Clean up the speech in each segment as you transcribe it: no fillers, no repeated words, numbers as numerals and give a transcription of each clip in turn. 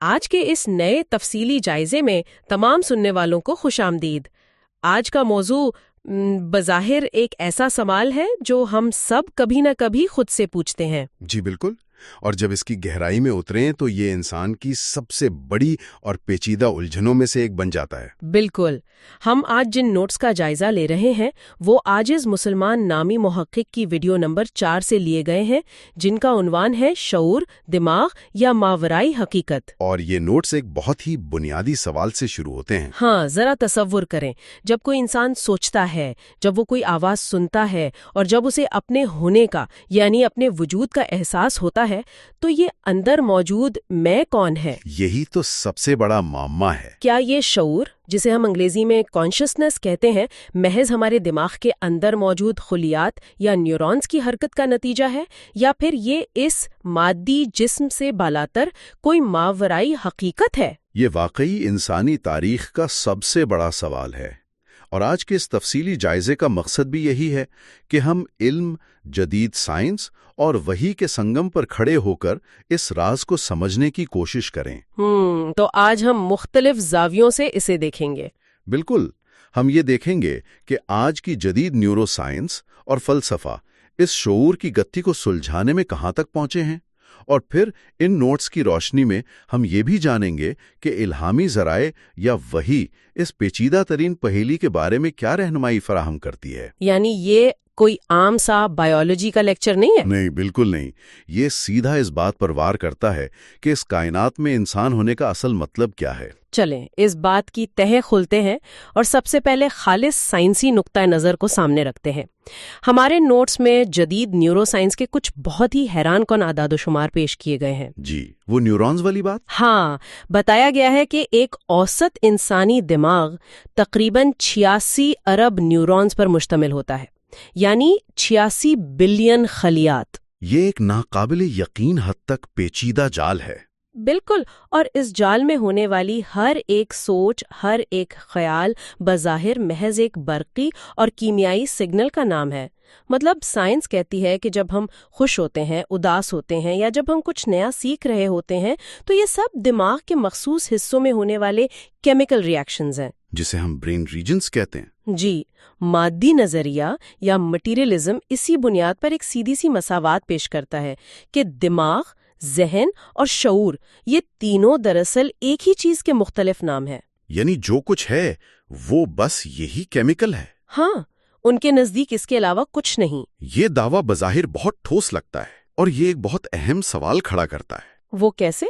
آج کے اس نئے تفصیلی جائزے میں تمام سننے والوں کو خوش آمدید۔ آج کا موضوع بظاہر ایک ایسا سوال ہے جو ہم سب کبھی نہ کبھی خود سے پوچھتے ہیں۔ جی بالکل، اور جب اس کی گہرائی میں اتریں تو یہ انسان کی سب سے بڑی اور پیچیدہ الجھنوں میں سے ایک بن جاتا ہے۔ بالکل، ہم آج جن نوٹس کا جائزہ لے رہے ہیں وہ عاجز مسلمان نامی محقق کی ویڈیو نمبر 4 سے لیے گئے ہیں، جن کا عنوان ہے شعور، دماغ یا ماورائی حقیقت۔ اور یہ نوٹس ایک بہت ہی بنیادی سوال سے شروع ہوتے ہیں۔ ہاں، ذرا تصور کریں، جب کوئی انسان سوچتا ہے، جب وہ کوئی آواز سنتا ہے اور جب اسے اپنے ہونے کا یعنی اپنے وجود کا احساس ہوتا ہے تو یہ اندر موجود میں کون ہے؟ یہی تو سب سے بڑا معمہ ہے۔ کیا یہ شعور، جسے ہم انگریزی میں کانشسنس کہتے ہیں، محض ہمارے دماغ کے اندر موجود خلیات یا نیورونز کی حرکت کا نتیجہ ہے، یا پھر یہ اس مادی جسم سے بالاتر کوئی ماورائی حقیقت ہے؟ یہ واقعی انسانی تاریخ کا سب سے بڑا سوال ہے، اور آج کے اس تفصیلی جائزے کا مقصد بھی یہی ہے کہ ہم علم، جدید سائنس اور وحی کے سنگم پر کھڑے ہو کر اس راز کو سمجھنے کی کوشش کریں۔ تو آج ہم مختلف زاویوں سے اسے دیکھیں گے۔ بالکل، ہم یہ دیکھیں گے کہ آج کی جدید نیورو سائنس اور فلسفہ اس شعور کی گتھی کو سلجھانے میں کہاں تک پہنچے ہیں، اور پھر ان نوٹس کی روشنی میں ہم یہ بھی جانیں گے کہ الہامی ذرائع یا وحی اس پیچیدہ ترین پہیلی کے بارے میں کیا رہنمائی فراہم کرتی ہے۔ یعنی یہ کوئی عام سا بایولوجی کا لیکچر نہیں ہے؟ نہیں، بالکل نہیں۔ یہ سیدھا اس بات پر وار کرتا ہے کہ اس کائنات میں انسان ہونے کا اصل مطلب کیا ہے۔ چلیں اس بات کی تہہ کھولتے ہیں اور سب سے پہلے خالص سائنسی نقطہ نظر کو سامنے رکھتے ہیں۔ ہمارے نوٹس میں جدید نیورو سائنس کے کچھ بہت ہی حیران کن اعداد و شمار پیش کیے گئے ہیں۔ جی، وہ نیورونز والی بات؟ ہاں، بتایا گیا ہے کہ ایک اوسط انسانی دماغ تقریباً 86 ارب نیورونز پر مشتمل ہوتا ہے، یعنی 86 بلین خلیات۔ یہ ایک ناقابل یقین حد تک پیچیدہ جال ہے۔ بالکل، اور اس جال میں ہونے والی ہر ایک سوچ، ہر ایک خیال بظاہر محض ایک برقی اور کیمیائی سگنل کا نام ہے۔ مطلب سائنس کہتی ہے کہ جب ہم خوش ہوتے ہیں، اداس ہوتے ہیں یا جب ہم کچھ نیا سیکھ رہے ہوتے ہیں تو یہ سب دماغ کے مخصوص حصوں میں ہونے والے کیمیکل ریاکشنز ہیں، جسے ہم برین ریجنز کہتے ہیں۔ جی، مادی نظریہ یا مٹیریلزم اسی بنیاد پر ایک سیدھی سی مساوات پیش کرتا ہے کہ دماغ، ذہن اور شعور، یہ تینوں دراصل ایک ہی چیز کے مختلف نام ہیں۔ یعنی جو کچھ ہے وہ بس یہی کیمیکل ہے۔ ہاں، ان کے نزدیک اس کے علاوہ کچھ نہیں۔ یہ دعویٰ بظاہر بہت ٹھوس لگتا ہے، اور یہ ایک بہت اہم سوال کھڑا کرتا ہے۔ وہ کیسے؟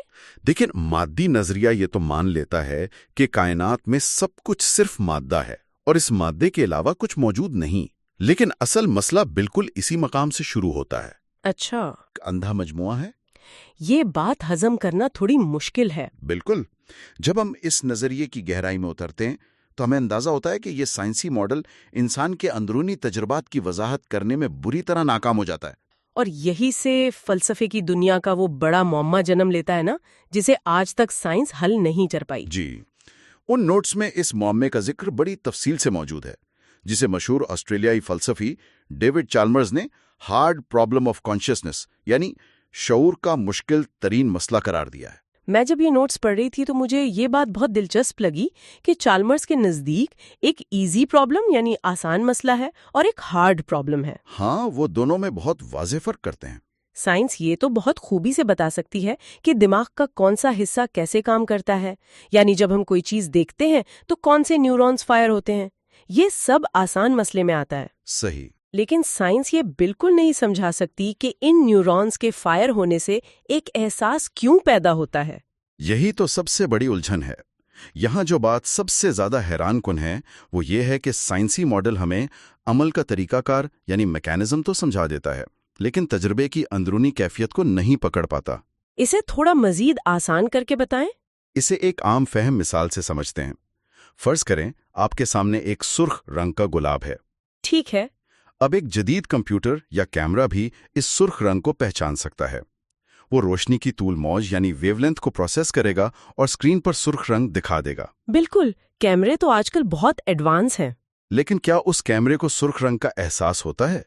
دیکھیں، مادی نظریہ یہ تو مان لیتا ہے کہ کائنات میں سب کچھ صرف مادہ ہے اور اس مادے کے علاوہ کچھ موجود نہیں، لیکن اصل مسئلہ بالکل اسی مقام سے شروع ہوتا ہے۔ اچھا، اندھا مجموعہ ہے۔ یہ بات ہضم کرنا تھوڑی مشکل ہے۔ بالکل، جب ہم اس نظریے کی گہرائی میں اترتے ہیں تو ہمیں اندازہ ہوتا ہے کہ یہ سائنسی ماڈل انسان کے اندرونی تجربات کی وضاحت کرنے میں بری طرح ناکام ہو جاتا ہے۔ اور یہی سے فلسفے کی دنیا کا وہ بڑا معمہ جنم لیتا ہے نا، جسے آج تک سائنس حل نہیں کر پائی۔ جی، ان نوٹس میں اس معمے کا ذکر بڑی تفصیل سے موجود ہے، جسے مشہور آسٹریلیائی فلسفی ڈیوڈ چالمرز نے ہارڈ پرابلم آف کانشسنس یعنی شعور کا مشکل ترین مسئلہ قرار دیا ہے۔ میں جب یہ نوٹس پڑھ رہی تھی تو مجھے یہ بات بہت دلچسپ لگی کہ چالمرز کے نزدیک ایک ایزی پرابلم یعنی آسان مسئلہ ہے اور ایک ہارڈ پرابلم ہے۔ ہاں، وہ دونوں میں بہت واضح فرق کرتے ہیں۔ سائنس یہ تو بہت خوبی سے بتا سکتی ہے کہ دماغ کا کون سا حصہ کیسے کام کرتا ہے، یعنی جب ہم کوئی چیز دیکھتے ہیں تو کون سے نیورونز فائر ہوتے ہیں، یہ سب آسان مسئلے میں آتا ہے۔ صحیح۔ لیکن سائنس یہ بالکل نہیں سمجھا سکتی کہ ان نیورونز کے فائر ہونے سے ایک احساس کیوں پیدا ہوتا ہے۔ یہی تو سب سے بڑی الجھن ہے۔ یہاں جو بات سب سے زیادہ حیران کن ہے وہ یہ ہے کہ سائنسی ماڈل ہمیں عمل کا طریقہ کار یعنی میکینزم تو سمجھا دیتا ہے، لیکن تجربے کی اندرونی کیفیت کو نہیں پکڑ پاتا۔ اسے تھوڑا مزید آسان کر کے بتائیں۔ اسے ایک عام فہم مثال سے سمجھتے ہیں۔ فرض کریں آپ کے سامنے ایک سرخ رنگ کا گلاب ہے۔ ٹھیک ہے۔ اب ایک جدید کمپیوٹر یا کیمرہ بھی اس سرخ رنگ کو پہچان سکتا ہے۔ وہ روشنی کی طول موج یعنی ویو لینتھ کو پروسیس کرے گا اور اسکرین پر سرخ رنگ دکھا دے گا۔ بالکل، کیمرے تو آج کل بہت ایڈوانس ہیں۔ لیکن کیا اس کیمرے کو سرخ رنگ کا احساس ہوتا ہے؟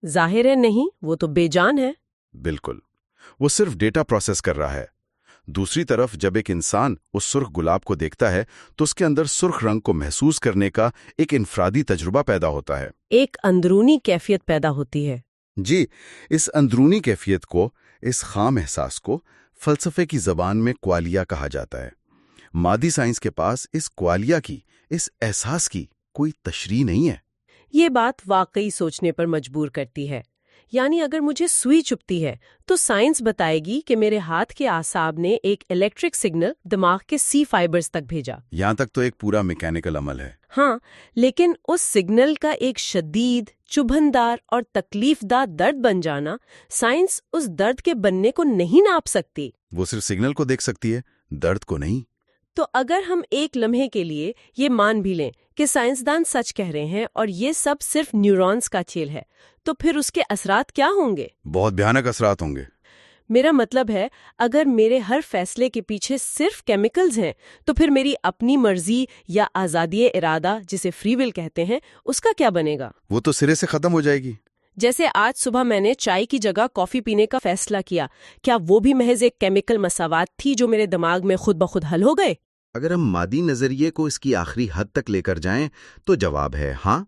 ظاہر ہے نہیں، وہ تو بے جان ہے۔ بالکل، وہ صرف ڈیٹا پروسیس کر رہا ہے۔ دوسری طرف جب ایک انسان اس سرخ گلاب کو دیکھتا ہے تو اس کے اندر سرخ رنگ کو محسوس کرنے کا ایک انفرادی تجربہ پیدا ہوتا ہے۔ ایک اندرونی کیفیت پیدا ہوتی ہے۔ جی، اس اندرونی کیفیت کو، اس خام احساس کو فلسفے کی زبان میں کوالیا کہا جاتا ہے۔ مادی سائنس کے پاس اس کوالیا کی، اس احساس کی کوئی تشریح نہیں ہے۔ یہ بات واقعی سوچنے پر مجبور کرتی ہے۔ یعنی اگر مجھے سوئی چبھتی ہے تو سائنس بتائے گی کہ میرے ہاتھ کے اعصاب نے ایک الیکٹرک سگنل دماغ کے سی فائبرز تک بھیجا۔ یہاں تک تو ایک پورا میکینیکل عمل ہے۔ ہاں، لیکن اس سگنل کا ایک شدید، چبھندار اور تکلیف دہ درد بن جانا، سائنس اس درد کے بننے کو نہیں ناپ سکتی۔ وہ صرف سگنل کو دیکھ سکتی ہے، درد کو نہیں۔ تو اگر ہم ایک لمحے کے لیے یہ مان بھی لیں کہ سائنسدان سچ کہہ رہے ہیں اور یہ سب صرف نیورونز کا کھیل ہے، تو پھر اس کے اثرات کیا ہوں گے؟ بہت بھیانک اثرات ہوں گے۔ میرا مطلب ہے، اگر میرے ہر فیصلے کے پیچھے صرف کیمیکلز ہیں تو پھر میری اپنی مرضی یا آزادی ارادہ، جسے فری ول کہتے ہیں، اس کا کیا بنے گا؟ وہ تو سرے سے ختم ہو جائے گی۔ جیسے آج صبح میں نے چائے کی جگہ کافی پینے کا فیصلہ کیا، کیا وہ بھی محض ایک کیمیکل مساوات تھی جو میرے دماغ میں خود بخود حل ہو گئے؟ اگر ہم مادی نظریے کو اس کی آخری حد تک لے کر جائیں تو جواب ہے ہاں،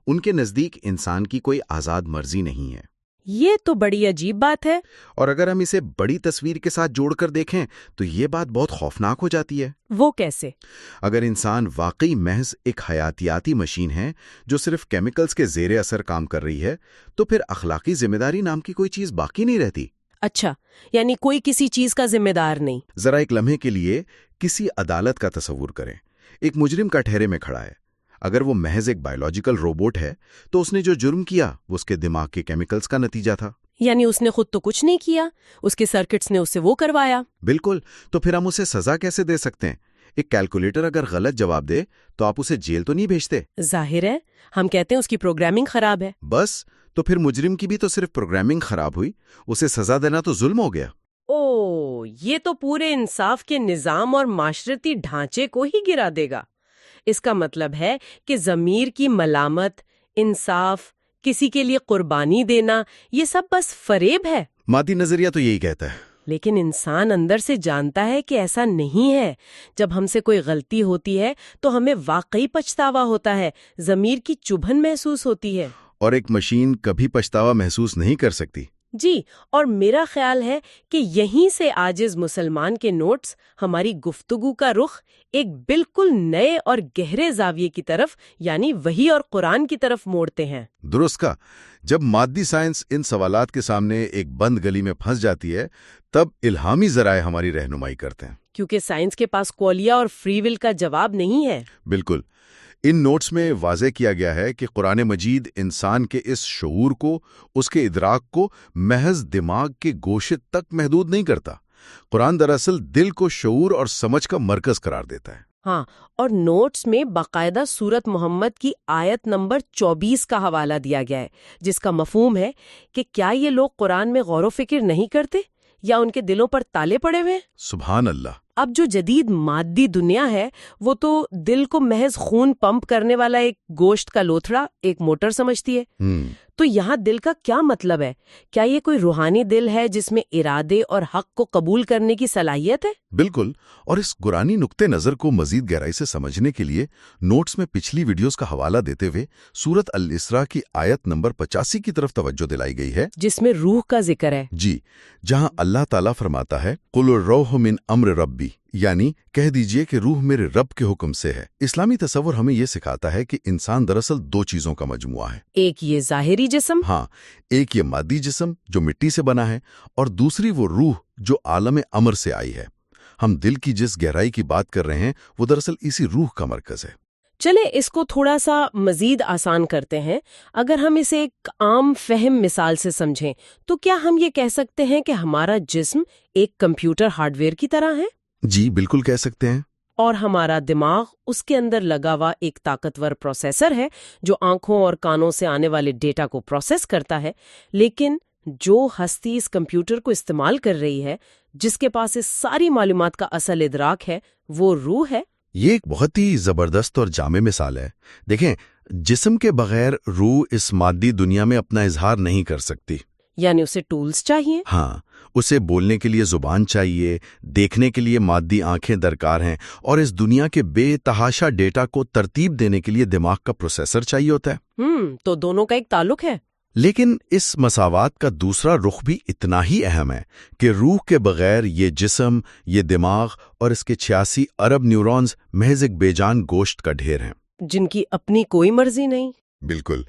ان کے نزدیک انسان کی کوئی آزاد مرضی نہیں ہے۔ یہ تو بڑی عجیب بات ہے۔ اور اگر ہم اسے بڑی تصویر کے ساتھ جوڑ کر دیکھیں تو یہ بات بہت خوفناک ہو جاتی ہے۔ وہ کیسے؟ اگر انسان واقعی محض ایک حیاتیاتی مشین ہے جو صرف کیمیکلز کے زیر اثر کام کر رہی ہے، تو پھر اخلاقی ذمہ داری نام کی کوئی چیز باقی نہیں رہتی۔ اچھا، یعنی کوئی کسی چیز کا ذمہ دار نہیں۔ ذرا ایک لمحے کے لیے کسی عدالت کا تصور کریں۔ ایک مجرم کٹہرے میں کھڑا ہے۔ اگر وہ محض ایک بایولوجیکل روبوٹ ہے تو اس نے جو جرم کیا وہ اس کے دماغ کے کیمیکلز کا نتیجہ تھا۔ یعنی اس نے خود تو کچھ نہیں کیا، اس کے سرکٹس نے اسے وہ کروایا۔ بالکل، تو پھر ہم اسے سزا کیسے دے سکتے ہیں؟ ایک کیلکولیٹر اگر غلط جواب دے تو آپ اسے جیل تو نہیں بھیجتے۔ ظاہر ہے، ہم کہتے ہیں اس کی پروگرامنگ خراب ہے۔ بس، تو پھر مجرم کی بھی تو صرف پروگرامنگ خراب ہوئی، اسے سزا دینا تو ظلم ہو گیا۔ یہ تو پورے انصاف کے نظام اور معاشرتی ڈھانچے کو ہی گرا دے گا۔ اس کا مطلب ہے کہ ضمیر کی ملامت، انصاف، کسی کے لیے قربانی دینا، یہ سب بس فریب ہے۔ مادی نظریہ تو یہی کہتا ہے۔ لیکن انسان اندر سے جانتا ہے کہ ایسا نہیں ہے۔ جب ہم سے کوئی غلطی ہوتی ہے تو ہمیں واقعی پچھتاوا ہوتا ہے، ضمیر کی چبھن محسوس ہوتی ہے۔ اور ایک مشین کبھی پچھتاوا محسوس نہیں کر سکتی۔ جی، اور میرا خیال ہے کہ یہیں سے عاجز مسلمان کے نوٹس ہماری گفتگو کا رخ ایک بالکل نئے اور گہرے زاویے کی طرف، یعنی وحی اور قرآن کی طرف موڑتے ہیں۔ درست کا، جب مادی سائنس ان سوالات کے سامنے ایک بند گلی میں پھنس جاتی ہے تب الہامی ذرائع ہماری رہنمائی کرتے ہیں۔ کیونکہ سائنس کے پاس کوالیا اور فری ول کا جواب نہیں ہے۔ بالکل، ان نوٹس میں واضح کیا گیا ہے کہ قرآن مجید انسان کے اس شعور کو، اس کے ادراک کو محض دماغ کے گوشے تک محدود نہیں کرتا۔ قرآن دراصل دل کو شعور اور سمجھ کا مرکز قرار دیتا ہے۔ ہاں، اور نوٹس میں باقاعدہ سورت محمد کی آیت نمبر 24 کا حوالہ دیا گیا ہے، جس کا مفہوم ہے کہ کیا یہ لوگ قرآن میں غور و فکر نہیں کرتے یا ان کے دلوں پر تالے پڑے ہوئے؟ سبحان اللہ۔ اب جو جدید مادی دنیا ہے وہ تو دل کو محض خون پمپ کرنے والا ایک گوشت کا لوتھڑا، ایک موٹر سمجھتی ہے۔ تو یہاں دل کا کیا مطلب ہے؟ کیا یہ کوئی روحانی دل ہے جس میں ارادے اور حق کو قبول کرنے کی صلاحیت ہے؟ بالکل، اور اس قرآنی نقطۂ نظر کو مزید گہرائی سے سمجھنے کے لیے نوٹس میں پچھلی ویڈیوز کا حوالہ دیتے ہوئے سورت الاسراء کی آیت نمبر 85 کی طرف توجہ دلائی گئی ہے، جس میں روح کا ذکر ہے۔ جی، جہاں اللہ تعالیٰ فرماتا ہے قُلُ الرُّوحُ مِنْ أَمْرِ رَبِّي، یعنی کہہ دیجئے کہ روح میرے رب کے حکم سے ہے۔ اسلامی تصور ہمیں یہ سکھاتا ہے کہ انسان دراصل دو چیزوں کا مجموعہ ہے۔ ایک یہ ظاہری جسم، ہاں، ایک یہ مادی جسم جو مٹی سے بنا ہے، اور دوسری وہ روح جو عالم امر سے آئی ہے۔ ہم دل کی جس گہرائی کی بات کر رہے ہیں وہ دراصل اسی روح کا مرکز ہے۔ چلے اس کو تھوڑا سا مزید آسان کرتے ہیں۔ اگر ہم اسے ایک عام فہم مثال سے سمجھیں تو کیا ہم یہ کہہ سکتے ہیں کہ ہمارا جسم ایک کمپیوٹر ہارڈ ویئر کی طرح ہے؟ جی بالکل کہہ سکتے ہیں۔ اور ہمارا دماغ اس کے اندر لگا ہوا ایک طاقتور پروسیسر ہے جو آنکھوں اور کانوں سے آنے والے ڈیٹا کو پروسیس کرتا ہے۔ لیکن جو ہستی اس کمپیوٹر کو استعمال کر رہی ہے، جس کے پاس اس ساری معلومات کا اصل ادراک ہے، وہ روح ہے۔ یہ ایک بہت ہی زبردست اور جامع مثال ہے۔ دیکھیں، جسم کے بغیر روح اس مادی دنیا میں اپنا اظہار نہیں کر سکتی۔ یعنی اسے ٹولز چاہیے. ہاں، اسے بولنے کے لیے زبان چاہیے، دیکھنے کے لیے مادی آنکھیں درکار ہیں، اور اس دنیا کے بے تحاشا ڈیٹا کو ترتیب دینے کے لیے دماغ کا پروسیسر چاہیے ہوتا ہے. تو دونوں کا ایک تعلق ہے. لیکن اس مساوات کا دوسرا رخ بھی اتنا ہی اہم ہے کہ روح کے بغیر یہ جسم، یہ دماغ اور اس کے 86 ارب نیورونز محض ایک بے جان گوشت کا ڈھیر ہیں، جن کی اپنی کوئی مرضی نہیں. بالکل.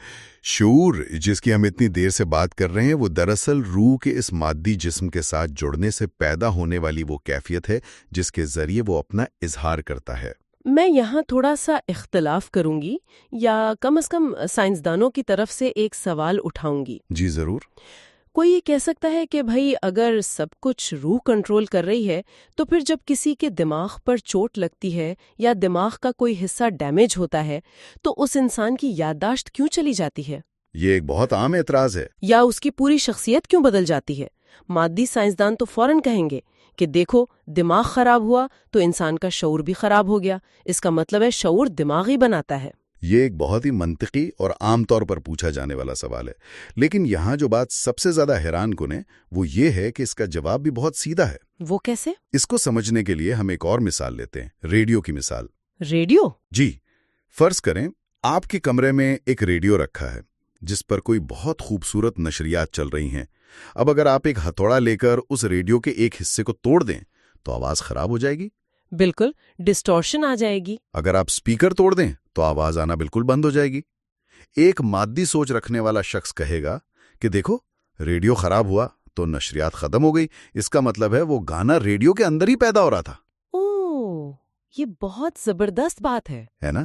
شعور جس کی ہم اتنی دیر سے بات کر رہے ہیں وہ دراصل روح کے اس مادی جسم کے ساتھ جڑنے سے پیدا ہونے والی وہ کیفیت ہے جس کے ذریعے وہ اپنا اظہار کرتا ہے. میں یہاں تھوڑا سا اختلاف کروں گی، یا کم از کم سائنسدانوں کی طرف سے ایک سوال اٹھاؤں گی. جی ضرور. کوئی یہ کہہ سکتا ہے کہ بھائی اگر سب کچھ روح کنٹرول کر رہی ہے تو پھر جب کسی کے دماغ پر چوٹ لگتی ہے یا دماغ کا کوئی حصہ ڈیمیج ہوتا ہے تو اس انسان کی یادداشت کیوں چلی جاتی ہے؟ یہ ایک بہت عام اعتراض ہے. یا اس کی پوری شخصیت کیوں بدل جاتی ہے؟ مادی سائنسدان تو فوراً کہیں گے کہ دیکھو دماغ خراب ہوا تو انسان کا شعور بھی خراب ہو گیا، اس کا مطلب ہے شعور دماغ ہی بناتا ہے. یہ ایک بہت ہی منطقی اور عام طور پر پوچھا جانے والا سوال ہے، لیکن یہاں جو بات سب سے زیادہ حیران کن ہے وہ یہ ہے کہ اس کا جواب بھی بہت سیدھا ہے. وہ کیسے؟ اس کو سمجھنے کے لیے ہم ایک اور مثال لیتے ہیں، ریڈیو کی مثال. ریڈیو؟ جی، فرض کریں آپ کے کمرے میں ایک ریڈیو رکھا ہے جس پر کوئی بہت خوبصورت نشریات چل رہی ہیں. اب اگر آپ ایک ہتھوڑا لے کر اس ریڈیو کے ایک حصے کو توڑ دیں تو آواز خراب ہو جائے گی. بالکل، ڈسٹورشن آ جائے گی. اگر آپ سپیکر توڑ دیں تو آواز آنا بالکل بند ہو جائے گی. ایک مادی سوچ رکھنے والا شخص کہے گا کہ دیکھو ریڈیو خراب ہوا تو نشریات ختم ہو گئی، اس کا مطلب ہے وہ گانا ریڈیو کے اندر ہی پیدا ہو رہا تھا. اوہ، یہ بہت زبردست بات ہے نا؟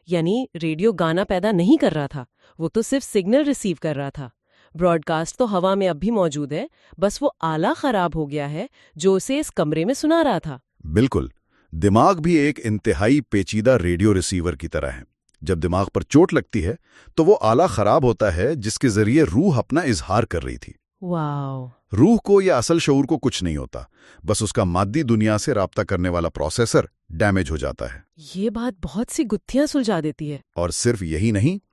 یعنی ریڈیو گانا پیدا نہیں کر رہا تھا، وہ تو صرف سگنل ریسیو کر رہا تھا. براڈ کاسٹ تو ہوا میں اب بھی موجود ہے، بس وہ آلہ خراب ہو گیا ہے جو اسے اس کمرے میں سنا رہا تھا. بالکل. دماغ بھی ایک انتہائی پیچیدہ ریڈیو ریسیور کی طرح ہے. جب دماغ پر چوٹ لگتی ہے تو وہ آلہ خراب ہوتا ہے جس کے ذریعے روح اپنا اظہار کر رہی تھی. واو! روح کو یا اصل شعور کو کچھ نہیں ہوتا، بس اس کا مادی دنیا سے رابطہ کرنے والا پروسیسر ڈیمیج ہو جاتا ہے. یہ بات بہت سی گتھیاں سلجھا دیتی ہے. اور صرف یہی نہیں،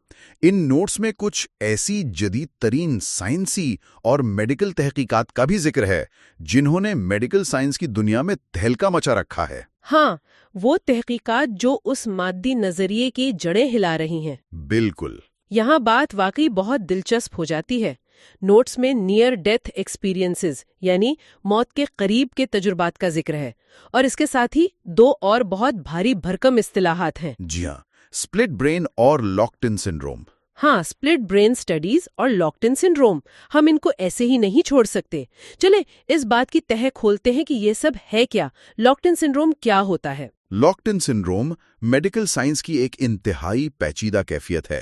ان نوٹس میں کچھ ایسی جدید ترین سائنسی اور میڈیکل تحقیقات کا بھی ذکر ہے جنہوں نے میڈیکل سائنس کی دنیا میں تہلکہ مچا رکھا ہے. ہاں، وہ تحقیقات جو اس مادی نظریے کی جڑیں ہلا رہی ہیں. بالکل. یہاں بات واقعی بہت دلچسپ ہو جاتی ہے. نوٹس میں نیئر ڈیتھ ایکسپیرینسز یعنی موت کے قریب کے تجربات کا ذکر ہے، اور اس کے ساتھ ہی دو اور بہت بھاری بھرکم اصطلاحات ہیں. جی ہاں، سپلٹ برین اور لاکڈ ان سنڈروم. ہاں، سپلٹ برین سٹڈیز اور لاکڈ ان سنڈروم، ہم ان کو ایسے ہی نہیں چھوڑ سکتے. چلیں اس بات کی تہہ کھولتے ہیں کہ یہ سب ہے کیا. لاکڈ ان سنڈروم کیا ہوتا ہے؟ Locked in syndrome medical science کی ایک انتہائی پیچیدہ کیفیت ہے.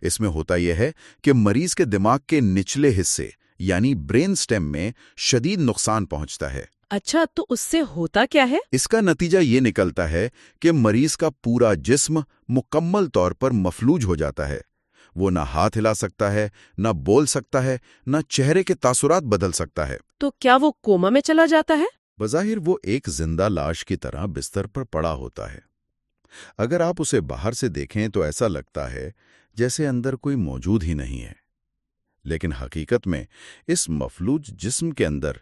اس میں ہوتا یہ ہے کہ مریض کے دماغ کے نچلے حصے یعنی برین سٹیم میں شدید نقصان پہنچتا ہے. اچھا، تو اس سے ہوتا کیا ہے؟ اس کا نتیجہ یہ نکلتا ہے کہ مریض کا پورا جسم مکمل طور پر مفلوج ہو جاتا ہے. وہ نہ ہاتھ ہلا سکتا ہے، نہ بول سکتا ہے، نہ چہرے کے تاثرات بدل سکتا ہے. تو کیا وہ کوما میں چلا جاتا ہے؟ بظاہر وہ ایک زندہ لاش کی طرح بستر پر پڑا ہوتا ہے. اگر آپ اسے باہر سے دیکھیں تو ایسا لگتا ہے جیسے اندر کوئی موجود ہی نہیں ہے، لیکن حقیقت میں اس مفلوج جسم کے اندر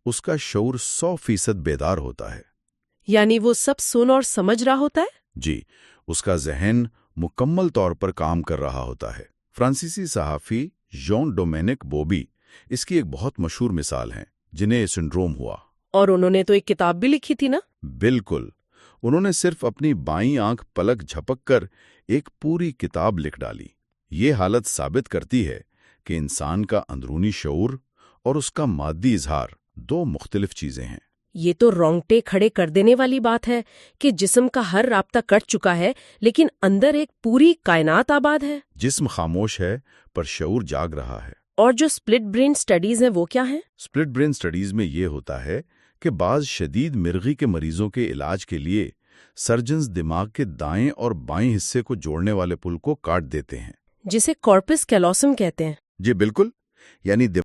اس کا شعور 100% بیدار ہوتا ہے. یعنی وہ سب سن اور سمجھ رہا ہوتا ہے؟ جی، اس کا ذہن مکمل طور پر کام کر رہا ہوتا ہے. فرانسیسی صحافی ژان ڈومینک بوبی اس کی ایک بہت مشہور مثال ہیں جنہیں سنڈروم ہوا. اور انہوں نے تو ایک کتاب بھی لکھی تھی نا؟ بالکل. انہوں نے صرف اپنی بائیں آنکھ پلک جھپک کر ایک پوری کتاب لکھ ڈالی. یہ حالت ثابت کرتی ہے کہ انسان کا اندرونی شعور اور اس کا مادی اظہار دو مختلف چیزیں ہیں. یہ تو رونگٹے کھڑے کر دینے والی بات ہے کہ جسم کا ہر رابطہ کٹ چکا ہے لیکن اندر ایک پوری کائنات آباد ہے. جسم خاموش ہے پر شعور جاگ رہا ہے. اور جو سپلٹ برین سٹڈیز ہیں وہ کیا ہیں؟ سپلٹ برین سٹڈیز میں یہ ہوتا ہے کہ بعض شدید مرغی کے مریضوں کے علاج کے لیے سرجنز دماغ کے دائیں اور بائیں حصے کو جوڑنے والے پل کو کاٹ دیتے ہیں، جسے کارپس کیلوسم کہتے ہیں. جی بالکل. یعنی